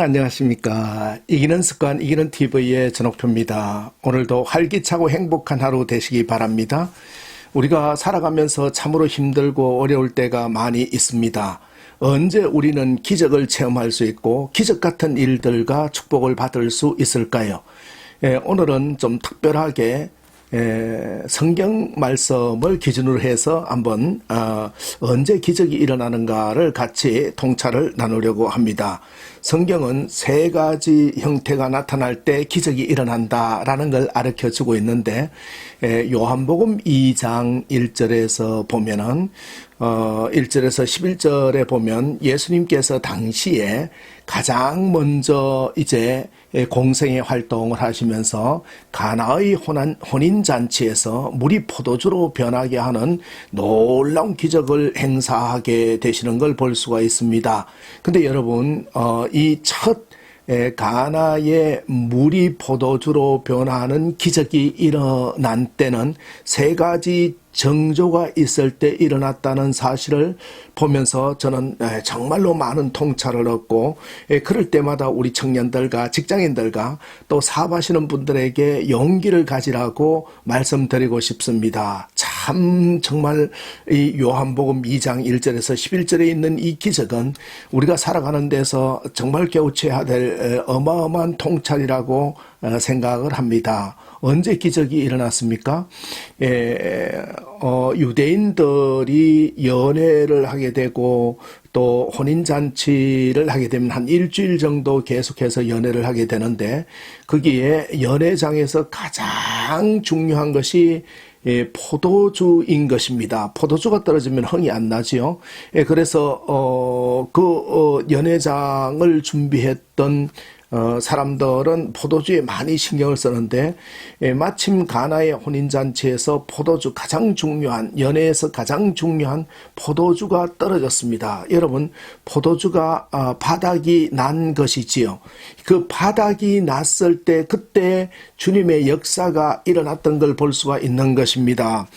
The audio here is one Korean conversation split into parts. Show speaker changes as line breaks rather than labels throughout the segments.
안녕하십니까. 이기는 습관, 이기는 TV의 전옥표입니다. 오늘도 활기차고 행복한 하루 되시기 바랍니다. 우리가 살아가면서 참으로 힘들고 어려울 때가 많이 있습니다. 언제 우리는 기적을 체험할 수 있고 기적 같은 일들과 축복을 받을 수 있을까요? 오늘은 좀 특별하게 성경 말씀을 기준으로 해서 한번 언제 기적이 일어나는가를 같이 통찰을 나누려고 합니다. 성경은 세 가지 형태가 나타날 때 기적이 일어난다라는 걸 가르쳐주고 있는데 요한복음 2장 1절에서 보면은 1절에서 11절에 보면 예수님께서 당시에 가장 먼저 이제 공생의 활동을 하시면서 가나의 혼인잔치에서 물이 포도주로 변하게 하는 놀라운 기적을 행사하게 되시는 걸 볼 수가 있습니다. 근데 여러분, 이 첫 가나의 물이 포도주로 변하는 기적이 일어난 때는 세 가지 정조가 있을 때 일어났다는 사실을 보면서 저는 정말로 많은 통찰을 얻고 그럴 때마다 우리 청년들과 직장인들과 또 사업하시는 분들에게 용기를 가지라고 말씀드리고 싶습니다. 참 정말 이 요한복음 2장 1절에서 11절에 있는 이 기적은 우리가 살아가는 데서 정말 깨우쳐야 될 어마어마한 통찰이라고 생각을 합니다. 언제 기적이 일어났습니까? 유대인들이 연애를 하게 되고 또 혼인잔치를 하게 되면 한 일주일 정도 계속해서 연애를 하게 되는데 거기에 연회장에서 가장 중요한 것이 포도주인 것입니다. 포도주가 떨어지면 흥이 안 나지요. 그래서 연회장을 준비했던 사람들은 포도주에 많이 신경을 쓰는데 마침 가나의 혼인잔치에서 포도주 가장 중요한 연회에서 가장 중요한 포도주가 떨어졌습니다. 여러분, 포도주가 바닥이 난 것이지요. 그 바닥이 났을 때 그때 주님의 역사가 일어났던 걸 볼 수가 있는 것입니다.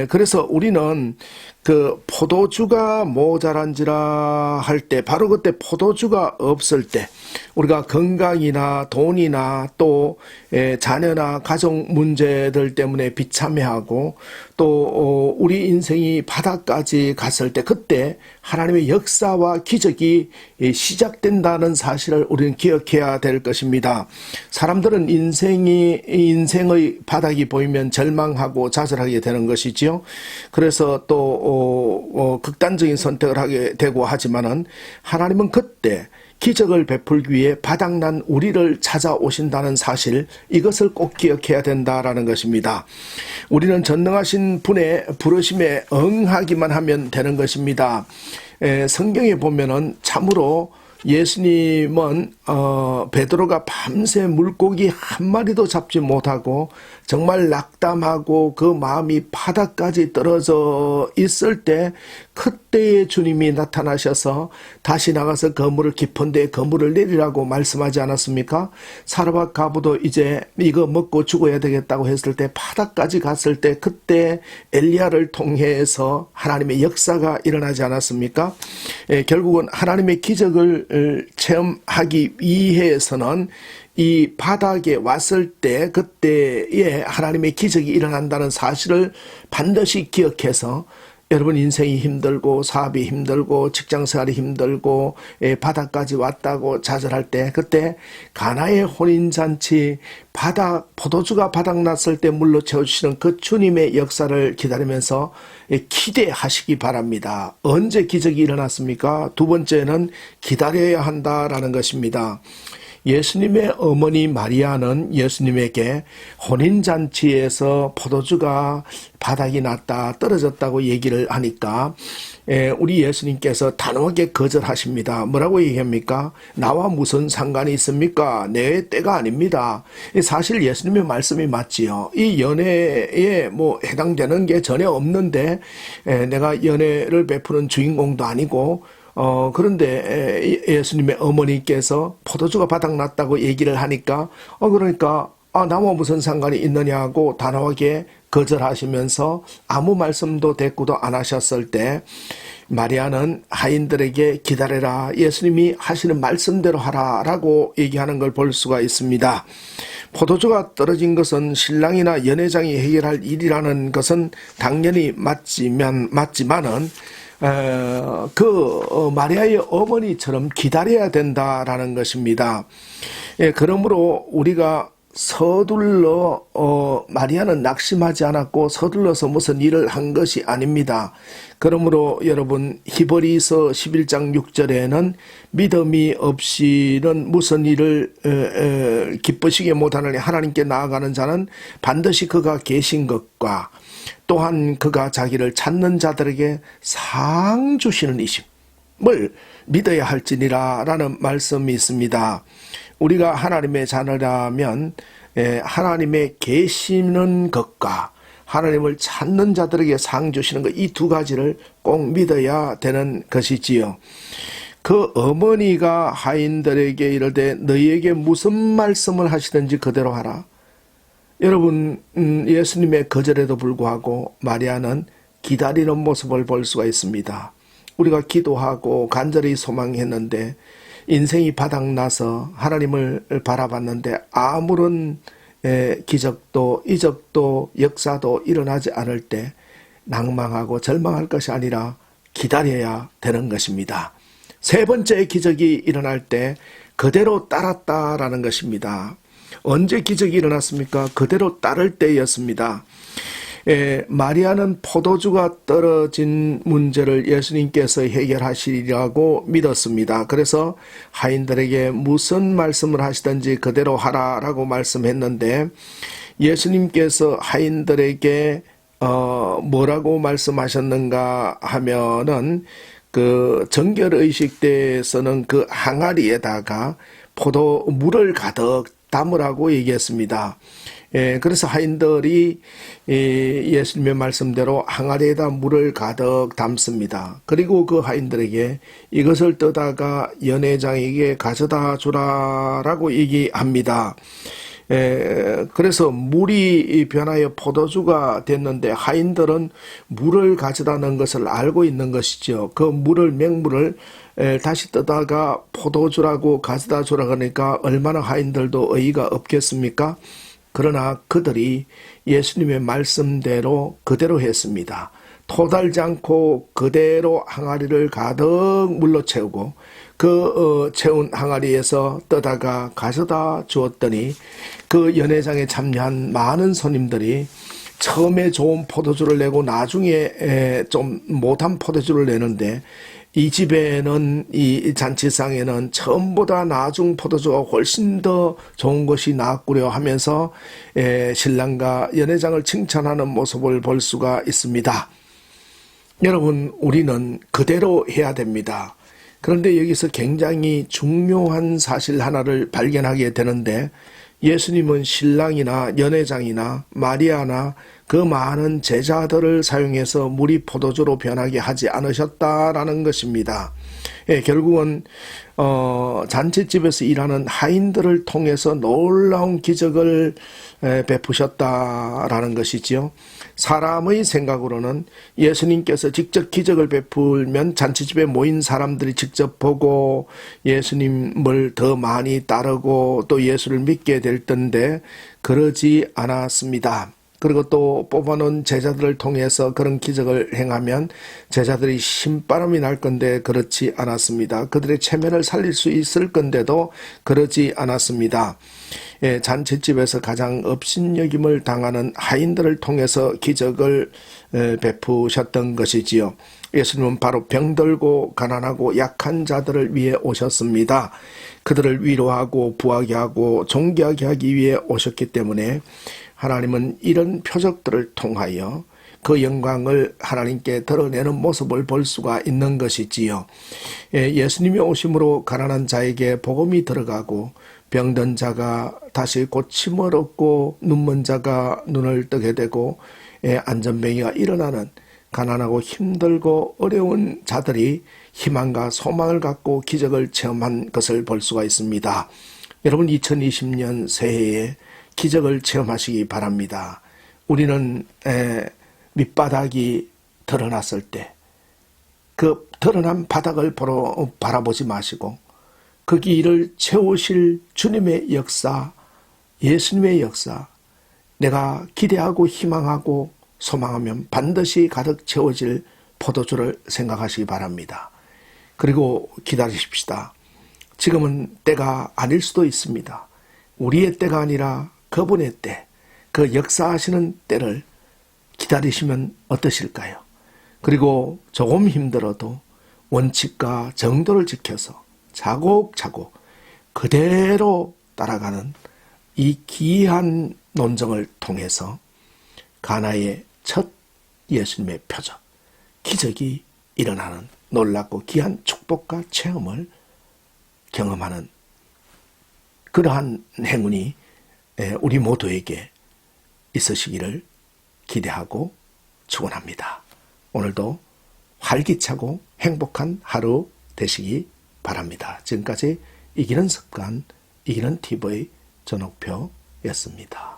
그래서 우리는 그 포도주가 모자란지라 할 때 바로 그때 포도주가 없을 때 우리가 건강이나 돈이나 또 자녀나 가정 문제들 때문에 비참해하고 또 우리 인생이 바닥까지 갔을 때 그때 하나님의 역사와 기적이 시작된다는 사실을 우리는 기억해야 될 것입니다. 사람들은 인생의 바닥이 보이면 절망하고 좌절하게 되는 것이지요. 그래서 또 극단적인 선택을 하게 되고 하지만은 하나님은 그때 기적을 베풀기 위해 바닥난 우리를 찾아오신다는 사실, 이것을 꼭 기억해야 된다라는 것입니다. 우리는 전능하신 분의 부르심에 응하기만 하면 되는 것입니다. 성경에 보면은 참으로 예수님은 베드로가 밤새 물고기 한 마리도 잡지 못하고 정말 낙담하고 그 마음이 바닥까지 떨어져 있을 때 그때에 주님이 나타나셔서 다시 나가서 그물을 깊은 데에 그물을 내리라고 말씀하지 않았습니까? 사르밧 가부도 이제 이거 먹고 죽어야 되겠다고 했을 때 바닥까지 갔을 때 그때 엘리야를 통해서 하나님의 역사가 일어나지 않았습니까? 결국은 하나님의 기적을 체험하기 위해서는 이 바닥에 왔을 때 그때에 하나님의 기적이 일어난다는 사실을 반드시 기억해서 여러분 인생이 힘들고 사업이 힘들고 직장생활이 힘들고 바닥까지 왔다고 좌절할 때 그때 가나의 혼인잔치 포도주가 바닥났을 때 물로 채워주시는 그 주님의 역사를 기다리면서 기대하시기 바랍니다. 언제 기적이 일어났습니까? 두 번째는 기다려야 한다라는 것입니다. 예수님의 어머니 마리아는 예수님에게 혼인잔치에서 포도주가 바닥이 났다 떨어졌다고 얘기를 하니까 우리 예수님께서 단호하게 거절하십니다. 뭐라고 얘기합니까? 나와 무슨 상관이 있습니까? 내 때가 아닙니다. 사실 예수님의 말씀이 맞지요. 이 연애에 해당되는 게 전혀 없는데 내가 연애를 베푸는 주인공도 아니고 그런데 예수님의 어머니께서 포도주가 바닥났다고 얘기를 하니까 그러니까 나와 무슨 상관이 있느냐고 단호하게 거절하시면서 아무 말씀도 대꾸도 안 하셨을 때 마리아는 하인들에게 기다려라, 예수님이 하시는 말씀대로 하라 라고 얘기하는 걸 볼 수가 있습니다. 포도주가 떨어진 것은 신랑이나 연회장이 해결할 일이라는 것은 당연히 맞지만은 마리아의 어머니처럼 기다려야 된다라는 것입니다. 예, 그러므로 우리가 서둘러 마리아는 낙심하지 않았고 서둘러서 무슨 일을 한 것이 아닙니다. 그러므로 여러분, 히브리서 11장 6절에는 믿음이 없이는 무슨 일을 기쁘시게 못하느니 하나님께 나아가는 자는 반드시 그가 계신 것과 또한 그가 자기를 찾는 자들에게 상 주시는 이심을 믿어야 할지니라 라는 말씀이 있습니다. 우리가 하나님의 자녀라면 하나님의 계시는 것과 하나님을 찾는 자들에게 상 주시는 것, 이 두 가지를 꼭 믿어야 되는 것이지요. 그 어머니가 하인들에게 이르되 너희에게 무슨 말씀을 하시든지 그대로 하라. 여러분, 예수님의 거절에도 불구하고 마리아는 기다리는 모습을 볼 수가 있습니다. 우리가 기도하고 간절히 소망했는데 인생이 바닥나서 하나님을 바라봤는데 아무런 기적도 이적도 역사도 일어나지 않을 때 낭망하고 절망할 것이 아니라 기다려야 되는 것입니다. 세 번째 기적이 일어날 때 그대로 따랐다라는 것입니다. 언제 기적이 일어났습니까? 그대로 따를 때였습니다. 마리아는 포도주가 떨어진 문제를 예수님께서 해결하시리라고 믿었습니다. 그래서 하인들에게 무슨 말씀을 하시든지 그대로 하라라고 말씀했는데, 예수님께서 하인들에게 뭐라고 말씀하셨는가 하면은 그 정결의식 때에서는 그 항아리에다가 포도물을 가득 담으라고 얘기했습니다. 그래서 하인들이 예수님의 말씀대로 항아리에다 물을 가득 담습니다. 그리고 그 하인들에게 이것을 떠다가 연회장에게 가져다 주라라고 얘기합니다. 그래서 물이 변하여 포도주가 됐는데 하인들은 물을 가져다는 것을 알고 있는 것이죠. 그 맹물을 다시 떠다가 포도주라고 가져다 주라 그러니까 얼마나 하인들도 의의가 없겠습니까? 그러나 그들이 예수님의 말씀대로 그대로 했습니다. 토달지 않고 그대로 항아리를 가득 물로 채우고 채운 항아리에서 떠다가 가져다 주었더니 그 연회장에 참여한 많은 손님들이 처음에 좋은 포도주를 내고 나중에 좀 못한 포도주를 내는데, 이 집에는, 이 잔치상에는 처음보다 나중 포도주가 훨씬 더 좋은 것이 나왔구려 하면서 신랑과 연회장을 칭찬하는 모습을 볼 수가 있습니다. 여러분, 우리는 그대로 해야 됩니다. 그런데 여기서 굉장히 중요한 사실 하나를 발견하게 되는데, 예수님은 신랑이나 연회장이나 마리아나 그 많은 제자들을 사용해서 물이 포도주로 변하게 하지 않으셨다라는 것입니다. 결국은 잔치집에서 일하는 하인들을 통해서 놀라운 기적을 베푸셨다라는 것이지요. 사람의 생각으로는 예수님께서 직접 기적을 베풀면 잔치집에 모인 사람들이 직접 보고 예수님을 더 많이 따르고 또 예수를 믿게 될 텐데 그러지 않았습니다. 그리고 또 뽑아놓은 제자들을 통해서 그런 기적을 행하면 제자들이 신바람이 날 건데 그렇지 않았습니다. 그들의 체면을 살릴 수 있을 건데도 그러지 않았습니다. 잔치집에서 가장 업신여김을 당하는 하인들을 통해서 기적을 베푸셨던 것이지요. 예수님은 바로 병들고 가난하고 약한 자들을 위해 오셨습니다. 그들을 위로하고 부하게 하고 존귀하게 하기 위해 오셨기 때문에 하나님은 이런 표적들을 통하여 그 영광을 하나님께 드러내는 모습을 볼 수가 있는 것이지요. 예수님이 오심으로 가난한 자에게 복음이 들어가고 병든 자가 다시 고침을 얻고 눈먼 자가 눈을 뜨게 되고 안전병이가 일어나는, 가난하고 힘들고 어려운 자들이 희망과 소망을 갖고 기적을 체험한 것을 볼 수가 있습니다. 여러분, 2020년 새해에 기적을 체험하시기 바랍니다. 우리는 밑바닥이 드러났을 때, 그 드러난 바닥을 바라보지 마시고 거기를 채우실 주님의 역사, 예수님의 역사, 내가 기대하고 희망하고 소망하면 반드시 가득 채워질 포도주를 생각하시기 바랍니다. 그리고 기다리십시다. 지금은 때가 아닐 수도 있습니다. 우리의 때가 아니라 그분의 때, 그 역사하시는 때를 기다리시면 어떠실까요? 그리고 조금 힘들어도 원칙과 정도를 지켜서 차곡차곡 그대로 따라가는 이 귀한 논정을 통해서 가나의 첫 예수님의 표적, 기적이 일어나는 놀랍고 귀한 축복과 체험을 경험하는 그러한 행운이 우리 모두에게 있으시기를 기대하고 축원합니다. 오늘도 활기차고 행복한 하루 되시기 바랍니다. 지금까지 이기는 습관, 이기는 TV 전옥표였습니다.